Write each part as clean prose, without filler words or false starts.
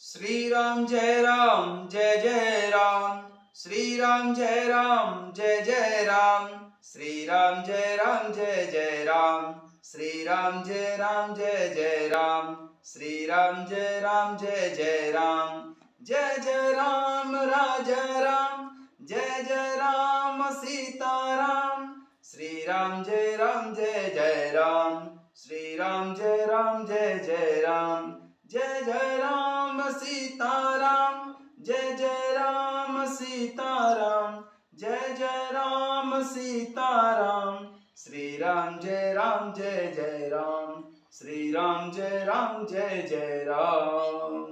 श्री राम जय राम जय जय राम। श्री राम जय राम जय जय राम। श्री राम जय राम जय जय राम। श्री राम जय राम जय जय राम। श्री राम जय राम जय जय राम। जय जय राम राजा राम। जय जय राम सीता राम। श्री राम जय राम जय जय राम। श्री राम जय राम जय जय राम। जय जय राम सीताराम। जय जय राम सीताराम। जय जय राम सीताराम। श्री राम जय राम जय जय राम। श्री राम जय राम जय जय राम।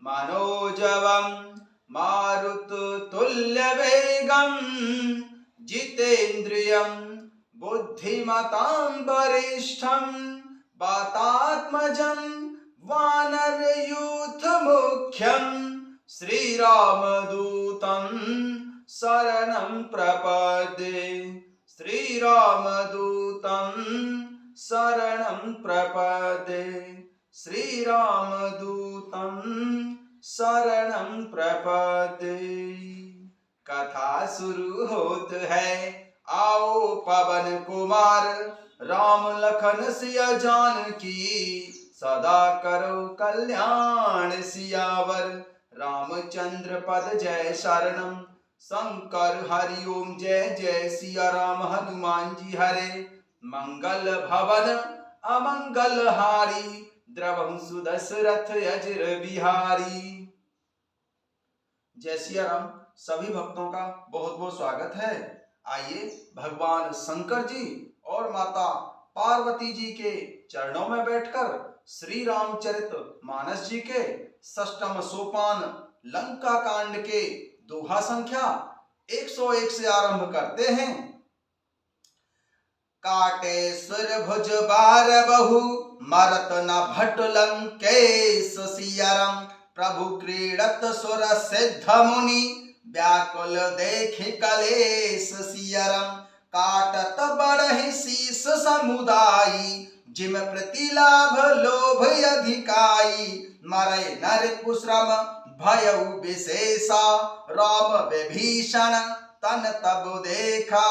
मनोजवं मारुततुल्यवेगं जितेन्द्रियं बुद्धिमतां वरिष्ठं वातात्मजं वानरयूथमुख्यं श्रीरामदूतं शरणं प्रपद्ये। श्रीरामदूतं शरणं प्रपद्ये। श्रीरामदूतं शरणं प्रपद्ये। कथा शुरू होत है, आओ पवन कुमार। राम लखन सिया जानकी, सदा करो कल्याण सियावर। रामचंद्र पद जय शरणम। शंकर हरि ओम जय जय सिया राम। हनुमान जी हरे मंगल भवन अमंगल हारी। द्रवहु सुदशरथ अजर बिहारी। जय सिया राम। सभी भक्तों का बहुत बहुत स्वागत है। आइए भगवान शंकर जी और माता पार्वती जी के चरणों में बैठकर श्री रामचरित मानस जी के षष्ठम सोपान लंका कांड के दोहा संख्या 101 से आरंभ करते हैं। काटे सुर भुज बार बहु, मरत न भट लंकेश सियरम। प्रभु क्रीडत सुर सिद्ध मुनि, व्याकुल देखि कलेश सियरम। काटत बढ़हि शीस समुदायी, जिम प्रति लाभ लोभ अधिकाई। मरै नर कुश्रम भयउ विशेषा, राम विभीषण तन तब देखा।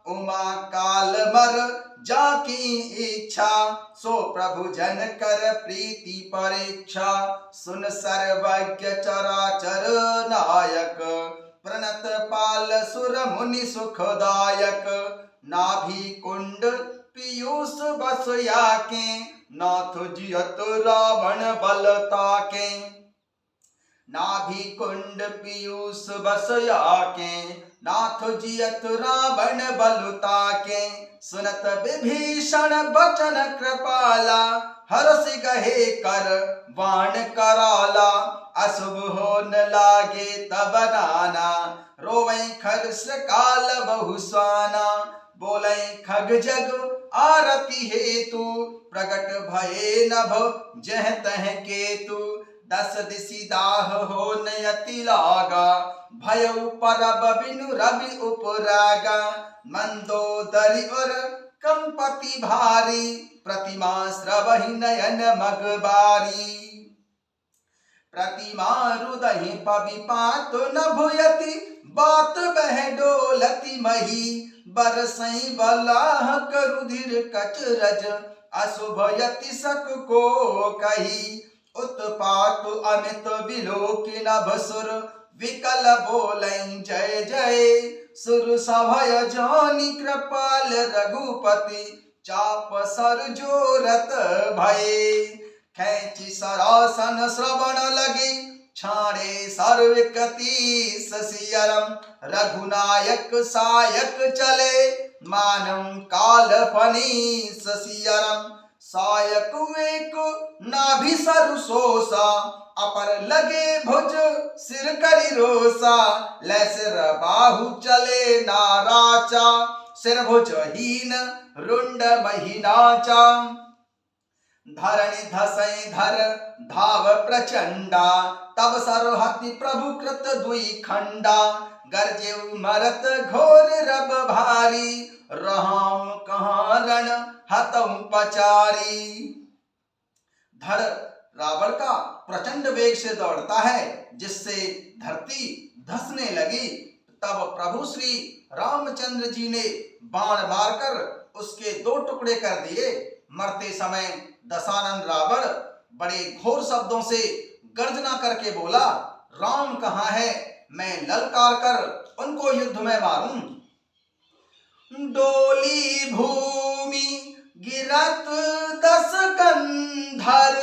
उमा काल मर जाकी इच्छा, सो प्रभु जन कर प्रीति परीक्षा। सुन सर्वज्ञ चराचर नायक, प्रणत पाल सुर मुनि सुखदायक। नाभि कुंड पीयूष बस याके, नाथ जियत रावण बल ताके। नाभि कुंड पीयूष बस याके, नाथ जियत रावण बल ताके। सुनत विभीषण बचन कृपाला, हरषि गहे कर बाण कराला। अशुभ होन लागे तब नाना, रोवै खर्ष काल बहुसाना। बोलै खग जग आरती हेतु, प्रगट भये नभ जह तह केतु। दस दिशि दाह होन अति लागा, भयउ परब बिनु रवि उपरागा। मंदोदरी और कंपति भारी, प्रतिमा श्रवहि नयन मगबारी। प्रतिमा रुदहि पविपात न भूयति, बात बह डोलति मही। बरसई बलाह करुधिर कचरज, अशुभ यति सक को कही। उत्पात अमित विलोकि नभ सुर, विकल बोलै जय जय। सुर सभय जानी कृपाल रघुपति, चाप सर जोरत भये। खैंचि सरासन श्रवण लगी, छाड़े सर्वकति सियरम। रघुनायक सायक चले, मानम काल फनी सियरम। सायक एक नाभि सरु सोसा, अपर लगे भुज सिर करि रोसा। लै सिर बाहु चले नाराचा, सिर भुज हीन रुंड मही नाचा। धरणि धसै धर धाव प्रचंडा, तब सरहति प्रभु कृत दुई खंडा। गरजेउ मरत घोर रब भारी, राम कहाँ रण हतउ पचारी। धड़ रावण का प्रचंड वेग से दौड़ता है, जिससे धरती धंसने लगी। तब प्रभु श्री रामचंद्र जी ने बाण मारकर उसके दो टुकड़े कर दिए। मरते समय दशानन रावण बड़े घोर शब्दों से गर्जना करके बोला, राम कहाँ है, मैं ललकार कर उनको युद्ध में मारूं। डोली भूमि गिरत दस कंधर,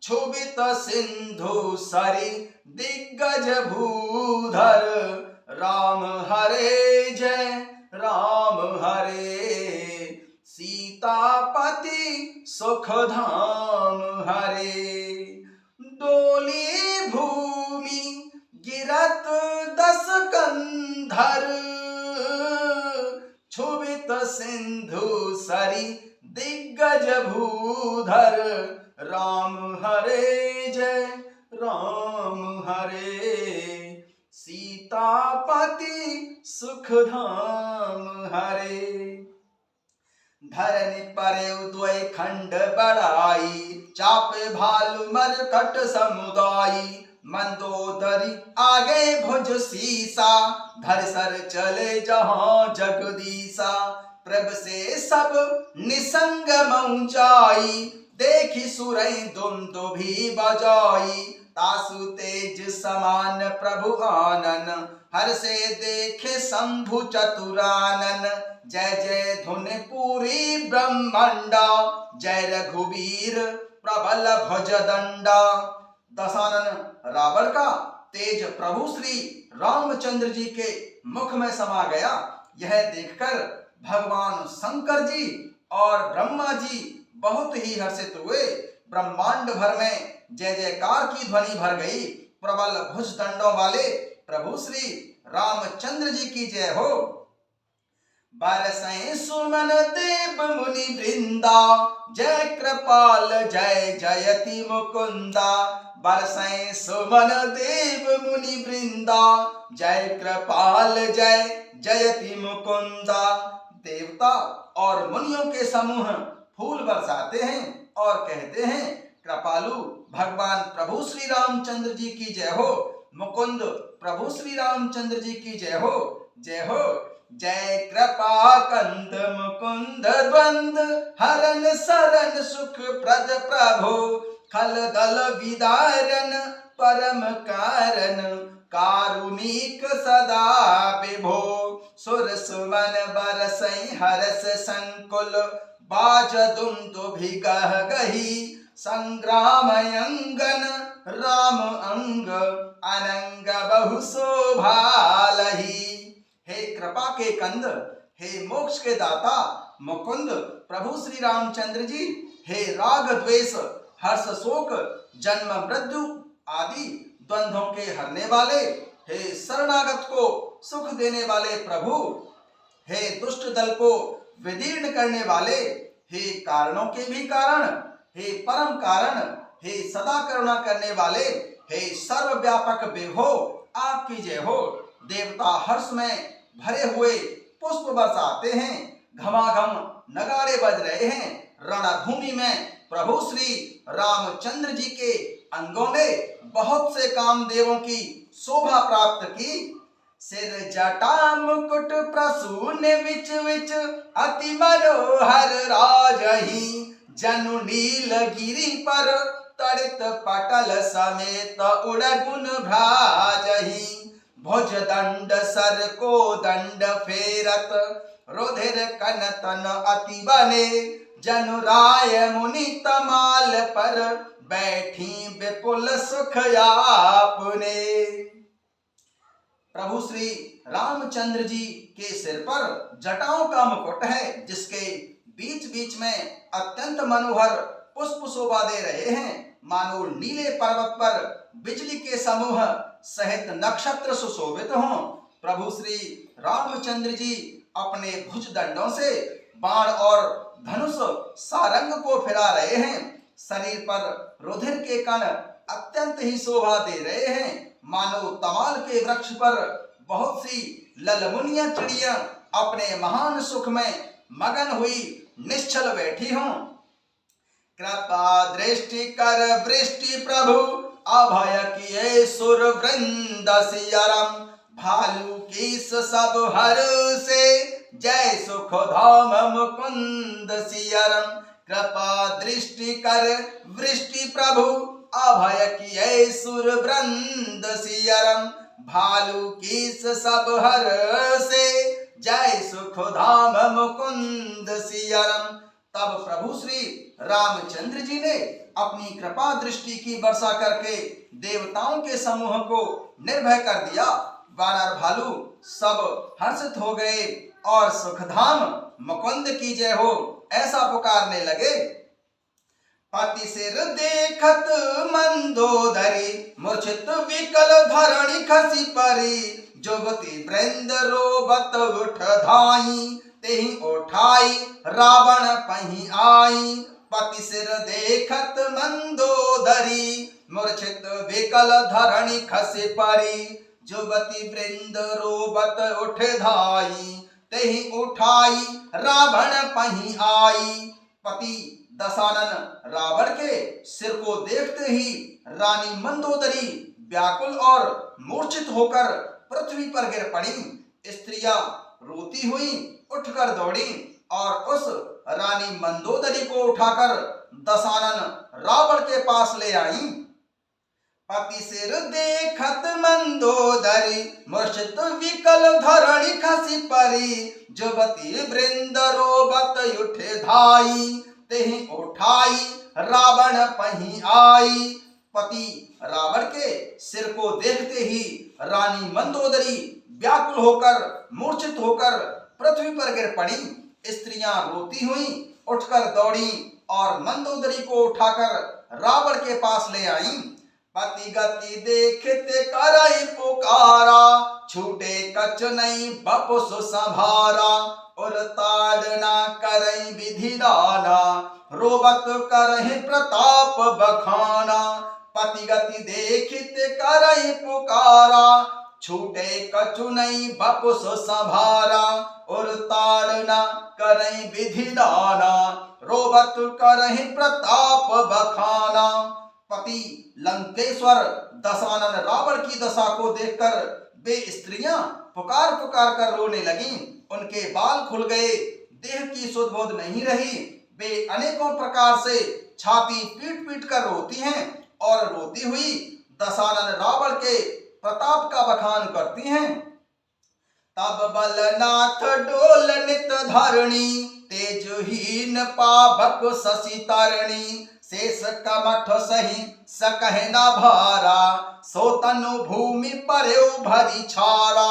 क्षुभित सिंधु सरी दिग्गज भूधर। राम हरे जय राम हरे, सीतापति सुख धाम हरे। डोली भूमि गिरत दस कंधर, क्षुभित सिंधु सरी दिग्गज भूधर। राम हरे जय राम हरे, सीतापति सुख धाम हरे। धरनी परे द्वय खंड बढ़ाई, चापे भालु मरकट समुदायी। मंदोदरी आगे भुज सीसा, धर सर चले जहां जगदीसा। प्रभ से सब निसंग मऊंचाई, देखी सुरई दुंदुभी बजाई। तासु तेज समान प्रभु आनन, हर से देखे शंभु चतुरानन। जय जय धुन पूरी ब्रह्मांडा, जय रघुवीर प्रबल भुज दंडा। दशानन रावण का तेज प्रभु श्री रामचंद्र जी के मुख में समा गया। यह देखकर भगवान शंकर जी और ब्रह्मा जी बहुत ही हर्षित हुए। ब्रह्मांड भर में जय जयकार की ध्वनि भर गई। प्रबल भुज दंडों वाले प्रभु श्री रामचंद्र जी की जय हो। बरसें सुमन देव मुनि वृंदा, जय कृपाल जय जयति मुकुंदा। बरसें सुमन देव मुनि वृंदा, जय कृपाल जय जयति मुकुंदा। देवता और मुनियों के समूह फूल बरसाते हैं और कहते हैं, कृपालु भगवान प्रभु श्री रामचंद्र जी की जय हो। मुकुंद प्रभु श्री रामचंद्र जी की जय हो। जय हो। जय कृपा कंद मुकुंद द्वंद, हरन सरन सुख प्रद प्रभो। खल दल विदारन परम कारण, कारुणिक सदा विभो। सुर सुमन बरसई हरस संकुल, बाज दुंदुभि गह गही। संग्राम अंगन राम अंग, अनंग बहु शोभालही। हे कृपा के कंद, हे मोक्ष के दाता मुकुंद प्रभु श्री रामचंद्र जी, हे राग द्वेष हर्ष शोक जन्म मृत्यु आदि द्वंद्वों के हरने वाले, हे शरणागत को सुख देने वाले प्रभु, हे दुष्ट दल को विदीर्ण करने वाले, हे कारणों के भी कारण, हे परम कारण, हे सदा करुणा करने वाले, हे सर्वव्यापक विभो, आपकी जय हो। देवता हर्ष में भरे हुए पुष्प बरसाते हैं, घमाघम नगाड़े बज रहे हैं। रणभूमि में प्रभु श्री रामचंद्र जी के अंगों ने बहुत से कामदेवों की शोभा प्राप्त की। सिर जटा मुकुट प्रसून विच विच, अति मनोहर राजही। जनु नील गिरि पर तड़ित पटल समेत, उड़गुन भ्राजही। भुज दंड सर को दंड फेरत, रुधिर कन तन अति बने। जनु राय मुनि तमाल पर, बैठी विपुल सुख आपने। प्रभु श्री रामचंद्र जी के सिर पर जटाओं का मुकुट है, जिसके बीच बीच में अत्यंत मनोहर पुष्प शोभा दे रहे हैं। मानो नीले पर्वत पर बिजली के समूह सहित नक्षत्र सुशोभित हों। प्रभु श्री रामचंद्र जी अपने भुज दंडों से बाण और धनुष सारंग को फिरा रहे हैं। शरीर पर रुधिर के कण अत्यंत ही शोभा दे रहे हैं। मानो तमाल के वृक्ष पर बहुत सी ललमुनिया चिड़ियां अपने महान सुख में मगन हुई निश्चल बैठी हों। कृपा दृष्टि कर वृष्टि प्रभु, अभय किए सुर वृंद सियरम। भालू कीस सब हर से, जय सुख धाम मुकुंद सियरम। कृपा दृष्टि कर वृष्टि प्रभु, अभय किए सुर वृंद सियरम। भालू कीस सब हर से, जय सुख धाम मुकुंद सियरम। तब प्रभु श्री रामचंद्र जी ने अपनी कृपा दृष्टि की वर्षा करके देवताओं के समूह को निर्भय कर दिया। वानर भालू सब हर्षित हो गए और सुखधाम मुकुंद की जय हो ऐसा पुकारने लगे। पति सिर देखत मंदोदरी, मूर्छित विकल धरणी खसी परी। जुगति वृंद रोबत उठ धाई, तेहि उठाई रावण पही आई। पति सिर देखत मंदोदरी, मूर्छित विकल धरणी खसी परी। जुगति वृंद रोबत उठ धाई, तेहि उठाई रावण पही आई। पति दशानन रावण के सिर को देखते ही रानी मंदोदरी व्याकुल और मूर्छित होकर पृथ्वी पर गिर पड़ी। स्त्रियां रोती हुई उठकर दौड़ी और उस रानी मंदोदरी को उठाकर दशानन रावण के पास ले आई। पति सिर देखत मंदोदरी, मूर्छित विकल धरणी खसी परी। जुगति वृंद रोबत उठ धाई, तेहि उठाई रावण पही आई। पति रावण के सिर को देखते ही रानी मंदोदरी व्याकुल होकर मूर्छित होकर पृथ्वी पर गिर पड़ी। स्त्रियां रोती हुई उठकर दौड़ी और मंदोदरी को उठाकर रावण के पास ले आई। पति गति देखते करई पुकारा, छूटे कछ नहीं बपुस संभारा। और ताड़ना करई विधि दाना, रोबत करहि प्रताप बखाना। पति गति देखते करई पुकारा, छूटे कछु नहीं बपुस संभारा। और ताड़ना करई विधि दाना, रोबत करहि प्रताप बखाना। पति लंकेश्वर दशानन रावण की दशा को देखकर वे स्त्रियां पुकार पुकार कर रोने लगीं। उनके बाल खुल गए, देह की सुध बोध नहीं रही। वे अनेकों प्रकार से छाती पीट पीट कर रोती हैं और रोती हुई दशानन रावण के प्रताप का बखान करती हैं। तब बलनाथ डोल नित धरणी, तेजहीन पावक शशि तरणी। शेष कमठ सही सकह न भारा, सो तनु भूमि पर्यो भरी छारा।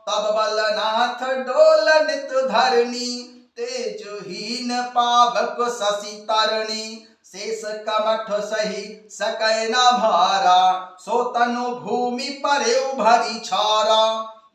तब बलनाथ डोल नित धरणी, तेजहीन पावक शशि तरणी। शेष कमठ सही सकह न भारा, सो तनु भूमि पर्यो भरी छारा।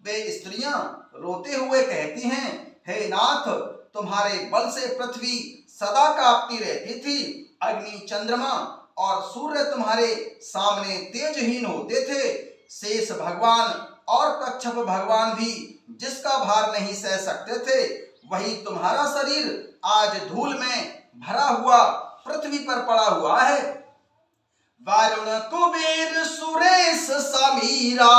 वे स्त्रियां रोते हुए कहती हैं, हे नाथ, तुम्हारे बल से पृथ्वी सदा कांपती रहती थी। अग्नि, चंद्रमा और सूर्य तुम्हारे सामने तेजहीन होते थे। शेष भगवान और कच्छप भगवान भी जिसका भार नहीं सह सकते थे, वही तुम्हारा शरीर आज धूल में भरा हुआ पृथ्वी पर पड़ा हुआ है। वारुण कुबेर सुरेश समीरा,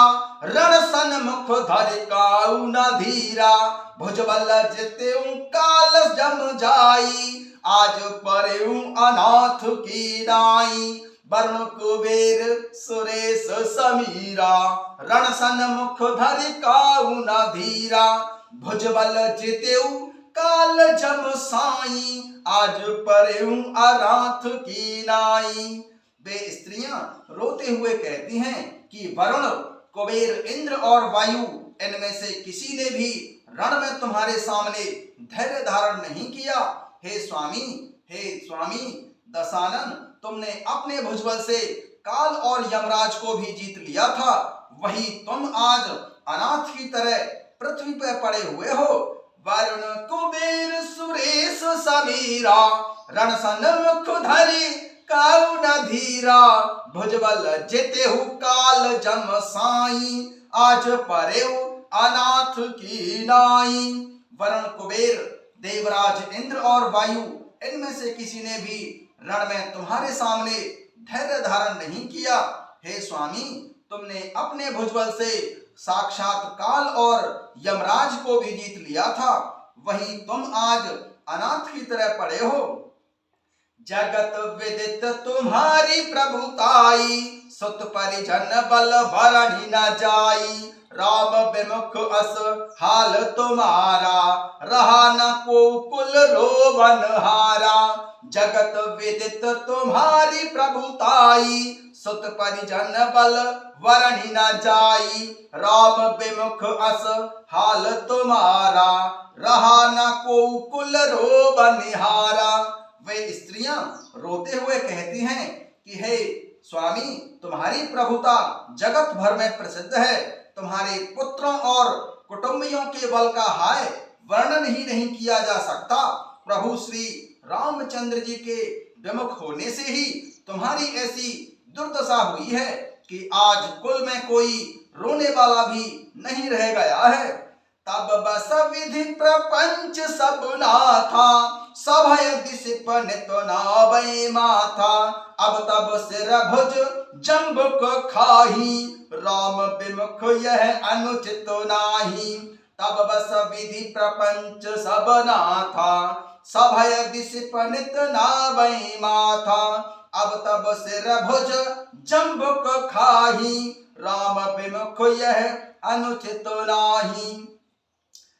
रण सन्मुख धर काऊ न धीरा। भुजबल जितेऊ काल जम जाई, आज परेऊ अनाथ की नाई। वरुण कुबेर सुरेश समीरा, रण सन्मुख धर काऊ न धीरा। भुजबल जितेऊ काल जम साई, आज परेऊ अनाथ की नाई। वे स्त्रियां रोते हुए कहती हैं कि वरुण, कुबेर, इंद्र और वायु, इनमें से किसी ने भी रण में तुम्हारे सामने धैर्य धारण नहीं किया। हे स्वामी दशानन, तुमने अपने भुजबल से काल और यमराज को भी जीत लिया था। वही तुम आज अनाथ की तरह पृथ्वी पर पड़े हुए हो। वरुण कुबेर सुरेश समीरा, रण सन्मुख धरि काऊ न धीरा। भुजबल जितेहु काल जम साई, आज परेऊ अनाथ की नाई। वरुण, कुबेर, देवराज इंद्र और वायु, इनमें से किसी ने भी रण में तुम्हारे सामने धैर्य धारण नहीं किया। हे स्वामी, तुमने अपने भुजबल से साक्षात काल और यमराज को भी जीत लिया था, वहीं तुम आज अनाथ की तरह पड़े हो। जगत विदित तुम्हारी प्रभुताई, सुत परिजन बल भरणी न जाई। राम विमुख अस हाल तुम्हारा, रहा न को कुल रोवन हारा। जगत विदित तुम्हारी प्रभुताई, सुत परिजन बल वरणी न जाई। राम विमुख अस हाल तुम्हारा, रहा न को कुल रोवन हारा। वे स्त्रियां रोते हुए कहती हैं कि हे स्वामी, तुम्हारी प्रभुता जगत भर में प्रसिद्ध है। तुम्हारे पुत्रों और कुटुंबियों के बल का हाय वर्णन ही नहीं किया जा सकता। प्रभु श्री रामचंद्र जी के विमुख होने से ही तुम्हारी ऐसी दुर्दशा हुई है कि आज कुल में कोई रोने वाला भी नहीं रह गया है। तब बस विधि प्रपंच सब नाथा, सभय दिश पनित नावै माथा। अब तब सिर भुज जम्बुक खाही, राम विमुख यह अनुचित नाही। तब बस विधि प्रपंच सब नाथा, सभय दिश पनित नावै माथा। अब तब सिर भुज जम्बुक खाही, राम विमुख यह अनुचित नाही।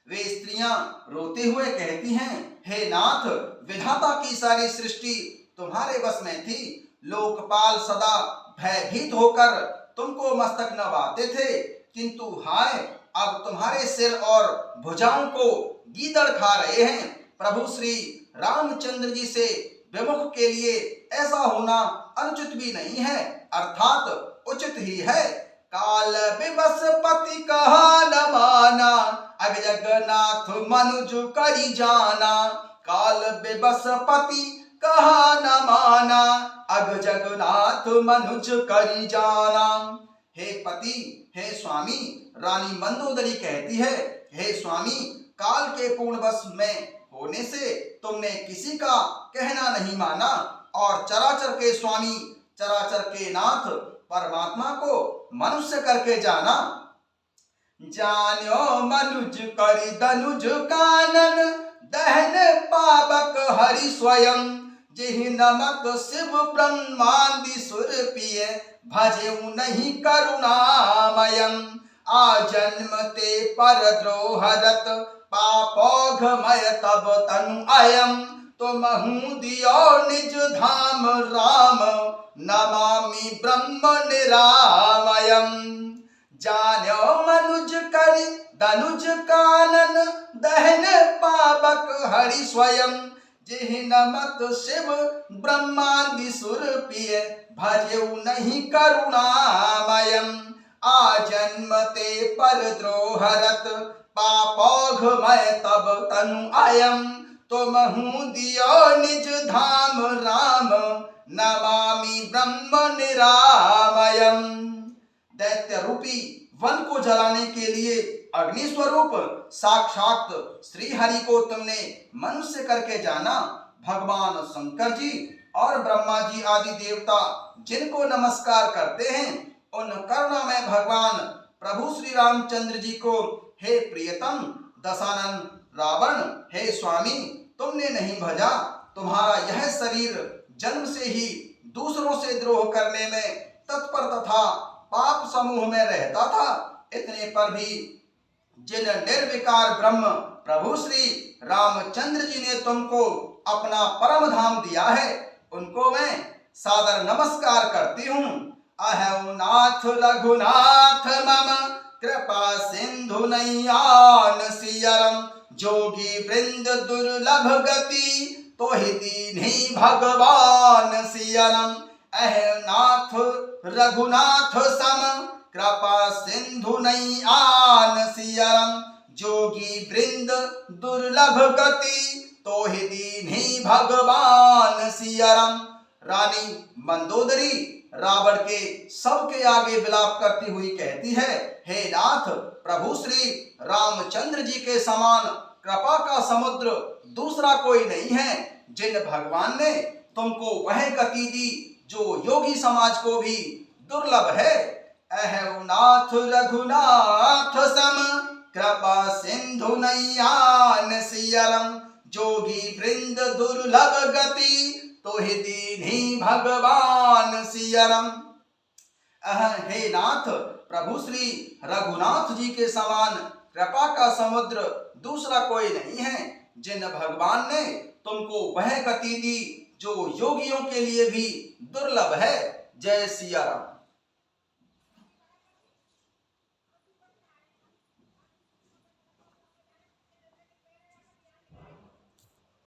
वे स्त्रियां रोते हुए कहती हैं, हे नाथ, विधाता की सारी सृष्टि तुम्हारे वश में थी। लोकपाल सदा भयभीत होकर तुमको मस्तक नवाते थे, किंतु हाय, अब तुम्हारे सिर और भुजाओं को गीदड़ खा रहे हैं। प्रभु श्री रामचंद्र जी से विमुख के लिए ऐसा होना अनुचित भी नहीं है, अर्थात उचित ही है। काल विवश पति कहा न माना, अग जगन्नाथ मनुज करी जाना। काल विवश पति कहा न माना, अग जगन्नाथ मनुज करी जाना। हे पति, हे स्वामी, रानी मंदोदरी कहती है, हे स्वामी, काल के पूर्ण वश में होने से तुमने किसी का कहना नहीं माना और चराचर के स्वामी, चराचर के नाथ परमात्मा को मनुष्य करके जाना। जान्यो मनुज करि दनुज कानन, दहन पावक हरि स्वयं। जिहि नमक शिव ब्रह्मादि सुर पिय, भजेउ नहीं करुणामयम्। आ जन्म ते पर द्रोहरत, पापौघमय तब तनु अयम्। तुमहु दियो निज धाम राम, नमामि ब्रह्म निरामयम्। जान्यो मनुज करि दनुज कानन, दहन पावक हरि स्वयं। जिहि नमत शिव ब्रह्मादि सुर पिय, भजेउ नहीं करुणामयम्। आ जन्म ते पर द्रोहरत, पापौघमय तब तनु अयम्। तुमहु दियो निज धाम राम, नमामि ब्रह्म निरामयम्। दैत्य रूपी वन को जलाने के लिए अग्नि स्वरूप साक्षात श्री हरि को तुमने मनुष्य करके जाना। भगवान शंकर जी और ब्रह्मा जी आदि देवता जिनको नमस्कार करते हैं, उन करुणामय भगवान प्रभु श्री रामचंद्र जी को हे प्रियतम दशानन रावण, हे स्वामी, तुमने नहीं भजा। तुम्हारा यह शरीर जन्म से ही दूसरों से द्रोह करने में तत्पर तथा पाप समूह में रहता था। इतने पर भी जिन निर्विकार ब्रह्म प्रभु श्री रामचंद्र जी ने तुमको अपना परम धाम दिया है, उनको मैं सादर नमस्कार करती हूँ। अहौ नाथ रघुनाथ मम, कृपा सिंधु नैयान सियरम। जोगी वृंद दुर्लभ गति, तोहि दीन्ही भगवान सियरम। अहौ नाथ रघुनाथ सम, कृपा सिंधु नैयान सियरम। जोगी वृंद दुर्लभ गति, तोहि दीन्ही भगवान सियरम। रानी मंदोदरी रावण के सबके आगे विलाप करती हुई कहती है, हे नाथ, प्रभु श्री रामचंद्र जी के समान कृपा का समुद्र दूसरा कोई नहीं है। जिन भगवान ने तुमको वह गति दी जो योगी समाज को भी दुर्लभ है। अहु नाथ रघुनाथ सम कृपा सिंधु नैयान सियरम, जोगी वृंद दुर्लभ गति तोहि दीन्ही भगवान सियरम। हे नाथ, प्रभु श्री रघुनाथ जी के समान कृपा का समुद्र दूसरा कोई नहीं है, जिन भगवान ने तुमको वह गति दी जो योगियों के लिए भी दुर्लभ है। जय सिया राम।